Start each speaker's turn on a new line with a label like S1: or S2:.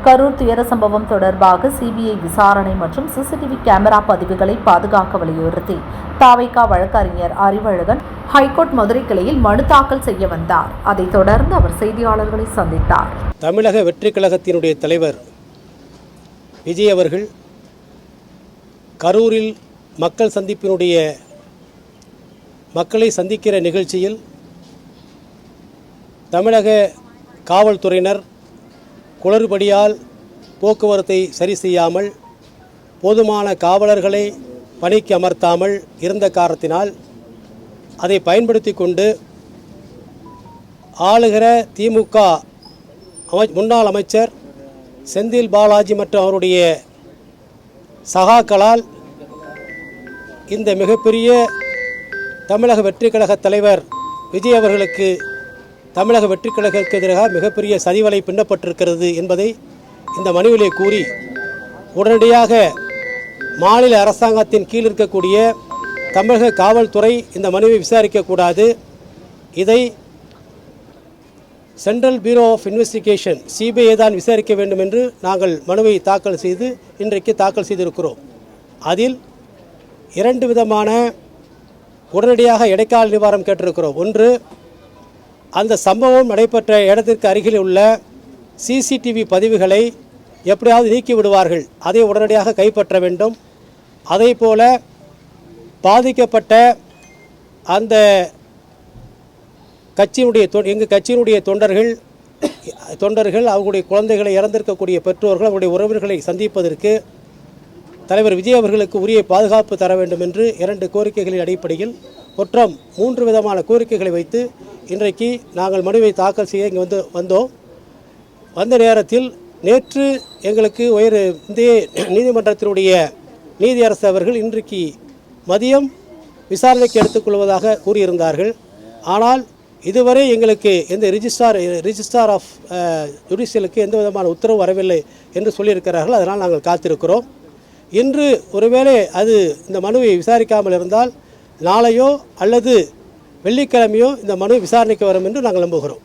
S1: கரூர் துயர சம்பவம் தொடர்பாக சிபிஐ விசாரணை மற்றும் சிசிடிவி கேமரா பதிவுகளை பாதுகாக்க வலியுறுத்தி தாவேகா வழக்கறிஞர் அறிவழகன் ஹைகோர்ட் மதுரை கிளையில் மனு தாக்கல் செய்ய வந்தார். அதைத் தொடர்ந்து அவர் செய்தியாளர்களை சந்தித்தார்.
S2: தமிழக வெற்றி கழகத்தினுடைய தலைவர் விஜய் அவர்கள் கரூரில் மக்களை சந்திக்கிற நிகழ்ச்சியில் தமிழக காவல்துறையினர் குளறுபடியால் போக்குவரத்தை சரி செய்யாமல் போதுமான காவலர்களை பணிக்கு அமர்த்தாமல் இருந்த காரணத்தினால் அதை பயன்படுத்தி கொண்டு ஆளுகிற திமுக முன்னாள் அமைச்சர் செந்தில் பாலாஜி மற்றும் அவருடைய சகாக்களால் இந்த மிகப்பெரிய தமிழக வெற்றி கழக தலைவர் விஜய் அவர்களுக்கு தமிழக வெற்றி கழகத்திற்கு எதிராக மிகப்பெரிய சதிவலை பின்னப்பட்டிருக்கிறது என்பதை இந்த மனுவிலே கூறி உடனடியாக மாநில அரசாங்கத்தின் கீழ் இருக்கக்கூடிய தமிழக காவல்துறை இந்த மனுவை விசாரிக்கக்கூடாது, இதை Central Bureau of Investigation CBI தான் விசாரிக்க வேண்டும் என்று நாங்கள் மனுவை தாக்கல் செய்து இன்றைக்கு தாக்கல் செய்திருக்கிறோம். அதில் 2 விதமான உடனடியாக இடைக்கால நிவாரணம் கேட்டிருக்கிறோம். ஒன்று, அந்த சம்பவம் நடைபெற்ற இடத்திற்கு அருகில் உள்ள சிசிடிவி பதிவுகளை எப்படியாவது நீக்கி விடுவார்கள், அதை உடனடியாக கைப்பற்ற வேண்டும். அதே போல பாதிக்கப்பட்ட அந்த எங்கள் கட்சியினுடைய தொண்டர்கள் அவர்களுடைய குழந்தைகளை இறந்திருக்கக்கூடிய பெற்றோர்கள் அவருடைய உறவினர்களை சந்திப்பதற்கு தலைவர் விஜய் அவர்களுக்கு உரிய பாதுகாப்பு தர வேண்டும் என்று 2 கோரிக்கைகளின் அடிப்படையில் மொத்தம் 3 விதமான கோரிக்கைகளை வைத்து இன்றைக்கு நாங்கள் மனுவை தாக்கல் செய்ய இங்கே வந்தோம். வந்த நேரத்தில் நேற்று எங்களுக்கு இந்திய நீதிமன்றத்தினுடைய நீதியரசு அவர்கள் இன்றைக்கு மதியம் விசாரணைக்கு எடுத்துக்கொள்வதாக கூறியிருந்தார்கள். ஆனால் இதுவரை எங்களுக்கு எந்த ரிஜிஸ்ட்ரார் ஆஃப் ஜுடிஷியலுக்கு எந்த விதமான உத்தரவு வரவில்லை என்று சொல்லியிருக்கிறார்கள். அதனால் நாங்கள் காத்திருக்கிறோம். இன்று ஒருவேளை அது இந்த மனுவை விசாரிக்காமல் இருந்தால் நாளையோ அல்லது வெள்ளிக்கிழமையோ இந்த மனு விசாரணைக்கு வரும் என்று நாங்கள் நம்புகிறோம்.